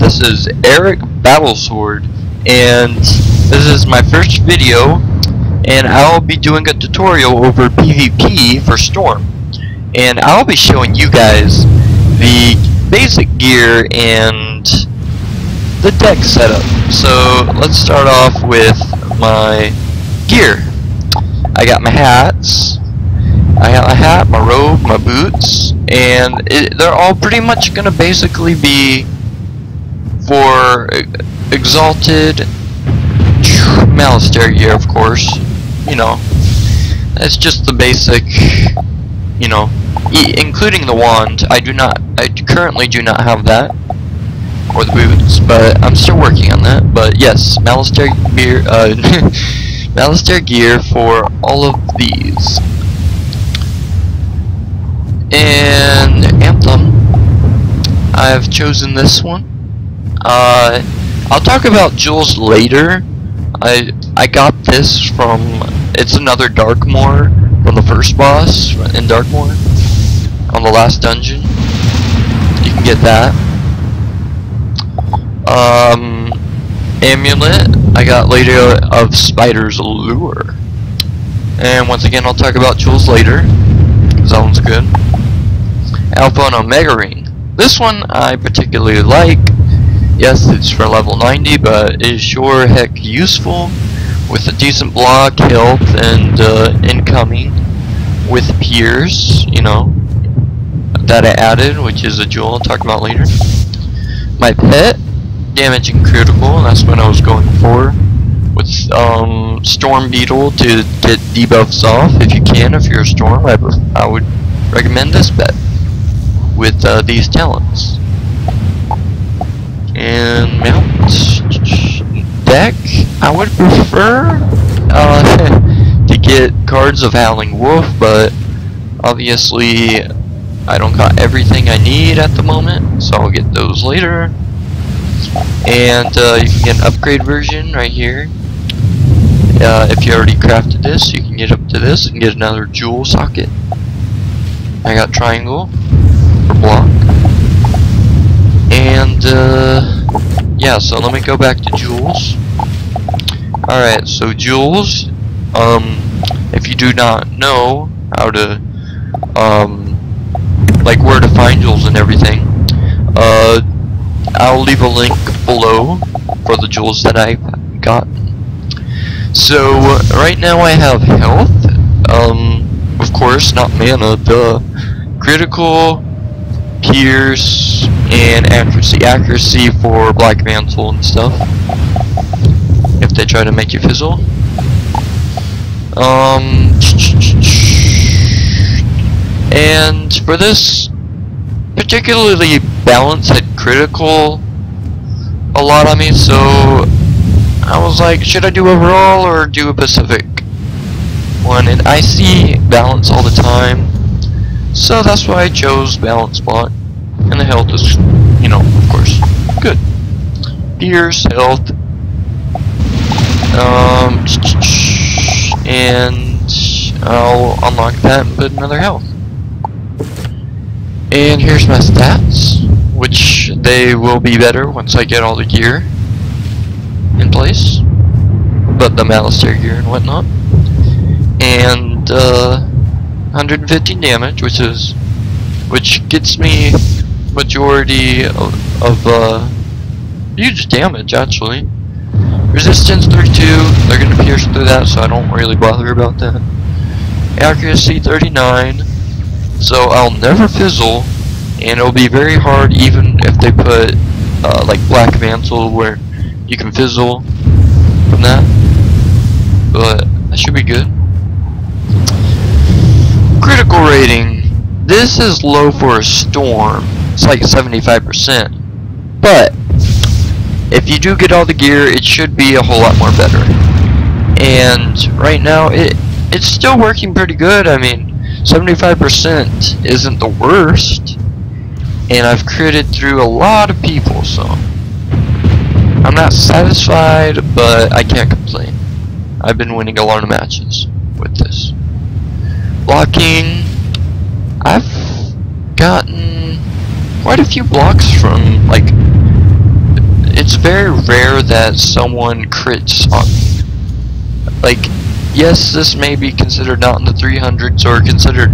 this is Eric Battlesword, and this is my first video, and I'll be doing a tutorial over PvP for Storm, and I'll be showing you guys the basic gear and the deck setup. So let's start off with my gear. I got my hats. I got my hat, my robe, my boots, and they're all pretty much gonna basically be for Exalted Malistaire gear, of course. You know, it's just the basic, you know, including the wand. I currently do not have that, or the boots, but I'm still working on that. But yes, Malistaire gear, Malistaire gear for all of these. And Anthem, I've chosen this one. I'll talk about jewels later. I got this from, it's another Darkmoor from the first boss in Darkmoor on the last dungeon. You can get that. Amulet, I got Lady of Spider's Lure. And once again, I'll talk about jewels later, because that one's good. Alpha and Omega Ring. This one I particularly like. Yes, it's for level 90, but it is sure heck useful with a decent block, health, and incoming with Pierce, you know, that I added, which is a jewel I'll talk about later. My pet, damage and critical, and that's what I was going for. With Storm Beetle to get debuffs off if you can. If you're a Storm, I would recommend this pet with these talents. And mount deck, I would prefer to get cards of Howling Wolf, but obviously I don't got everything I need at the moment, so I'll get those later. And you can get an upgrade version right here. If you already crafted this, you can get up to this and get another jewel socket. I got triangle for block. And yeah, so let me go back to jewels. Alright, so jewels, if you do not know how to like where to find jewels and everything, I'll leave a link below for the jewels that I got. So right now I have health, of course, not mana, the critical, pierce, and accuracy. Accuracy for Black Mantle and stuff, if they try to make you fizzle. And for this, particularly balance had critical a lot on me, so I was like, should I do overall or do a Pacific one? And I see balance all the time, so that's why I chose balance spot. And the health is, you know, of course, good. Pierce, health, and I'll unlock that and put another health. And here's my stats, which they will be better once I get all the gear in place, but the Malistaire gear and whatnot. And 115 damage, which gets me majority of huge damage actually. Resistance 32, they're gonna pierce through that, so I don't really bother about that. Accuracy 39, so I'll never fizzle, and it'll be very hard even if they put like Black Mantle where you can fizzle from that, but that should be good. Critical rating, this is low for a Storm. It's like 75%, but if you do get all the gear, it should be a whole lot more better. And right now, it's still working pretty good. I mean, 75% isn't the worst, and I've critted through a lot of people, so I'm not satisfied, but I can't complain. I've been winning a lot of matches with this. Blocking, I've gotten quite a few blocks from like very rare that someone crits on me. Like, yes, this may be considered not in the 300s or considered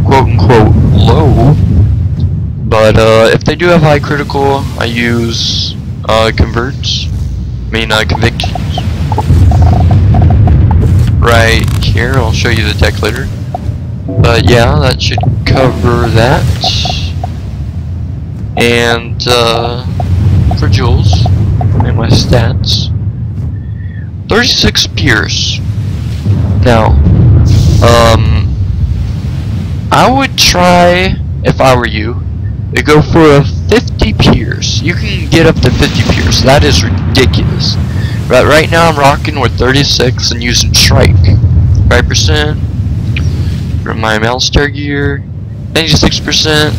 quote-unquote low, but if they do have high critical, I use convictions. Right here, I'll show you the deck later. But yeah, that should cover that. And for Jules and my stats, 36 Pierce. Now, I would try, if I were you, to go for a 50 Pierce. You can get up to 50 Pierce. That is ridiculous. But right now I'm rocking with 36 and using Strike. 5% from my Malstar gear, 96%,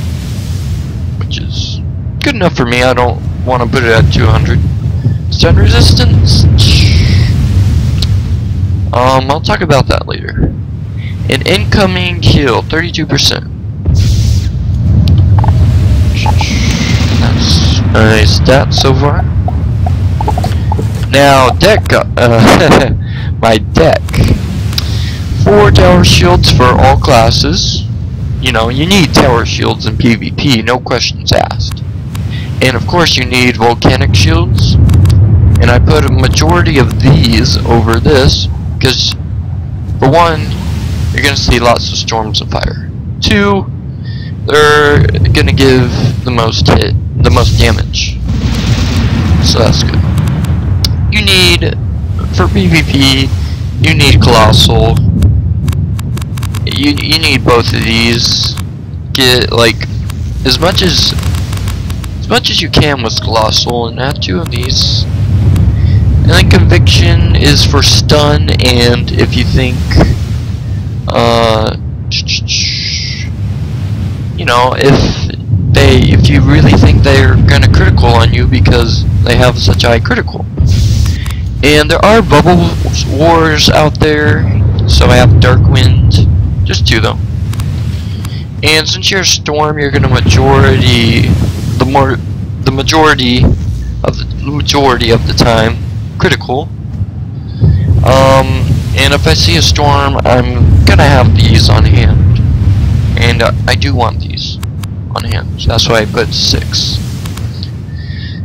which is good enough for me. I don't want to put it at 200. Stun resistance. I'll talk about that later. An incoming heal, 32%. That's a nice stat so far. Now, my deck. 4 tower shields for all classes. You know, you need tower shields in PvP, no questions asked. And of course you need volcanic shields. And I put a majority of these over this, because for one, you're gonna see lots of storms of fire. 2, they're gonna give the most damage. So that's good. You need, for PvP, you need Colossal. You need both of these. Get like as much as you can with Colossal, and have 2 of these. And then Conviction is for stun, and if you think, you know, if you really think they're gonna critical on you because they have such high critical. And there are bubble wars out there, so I have Dark Wind, just 2 though. And since you're a Storm, you're gonna the majority of the time critical. And if I see a Storm, I'm gonna have these on hand, and I do want these on hand. So that's why I put 6.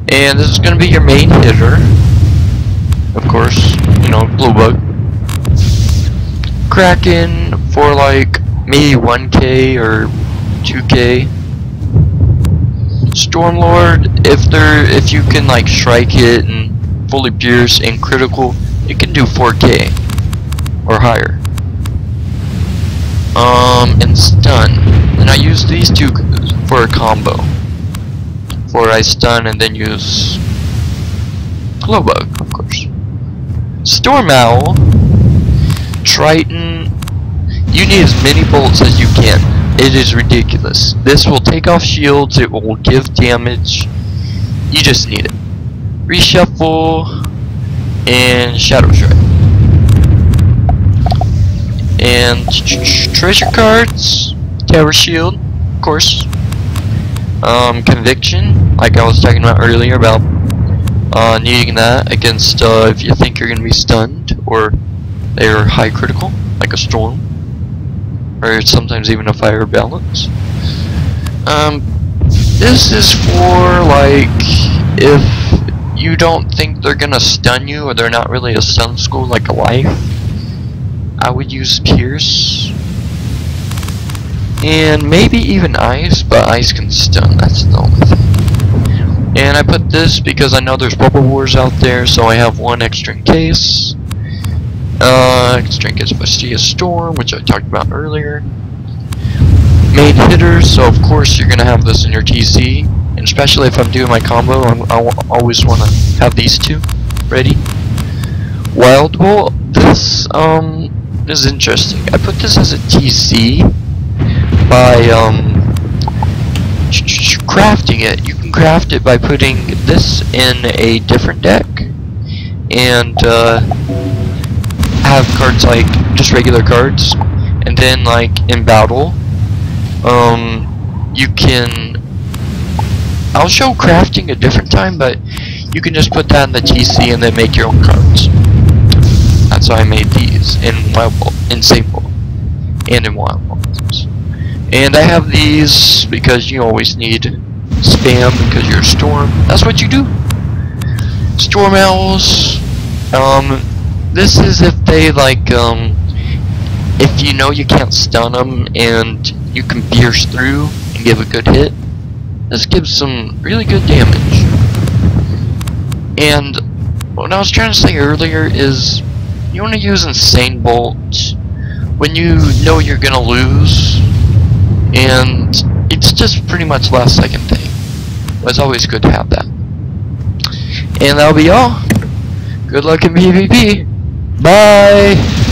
And this is gonna be your main hitter. Of course, you know, Blue Bug. Kraken for like maybe 1k or 2k. Stormlord, if you can like strike it and fully pierce and critical, it can do 4k or higher. And stun. And I use these 2 for a combo. For I stun and then use Glow Bug, of course. Storm Owl, Triton, you need as many bolts as you can. It is ridiculous. This will take off shields, it will give damage. You just need it. Reshuffle and Shadow Strike. And treasure cards, Tower Shield, of course. Conviction, like I was talking about earlier about needing that against if you think you're going to be stunned or they're high critical, like a Storm, or sometimes even a Fire Balance. This is for like if you don't think they're going to stun you, or they're not really a stun school like a Life. I would use Pierce. And maybe even Ice, but Ice can stun, that's the only thing. And I put this because I know there's bubble wars out there, so I have 1 extra in case. Extra in case if I see a Storm, which I talked about earlier. Main hitters, so of course you're gonna have this in your TC, and especially if I'm doing my combo, I always want to have these 2 ready. Wild Bolt, this is interesting. I put this as a TC by crafting it. You can craft it by putting this in a different deck and have cards like just regular cards, and then like in battle you can, I'll show crafting a different time, but you can just put that in the TC and then make your own cards. That's why I made these in Sable and in Wild Balls. And I have these because you always need spam because you're a storm. That's what you do. Storm owls. This is if they like if you know you can't stun them and you can pierce through and give a good hit. This gives some really good damage. And what I was trying to say earlier is you want to use Insane Bolt when you know you're gonna lose, and it's just pretty much last second thing. But it's always good to have that. And that'll be all. Good luck in PvP. Bye!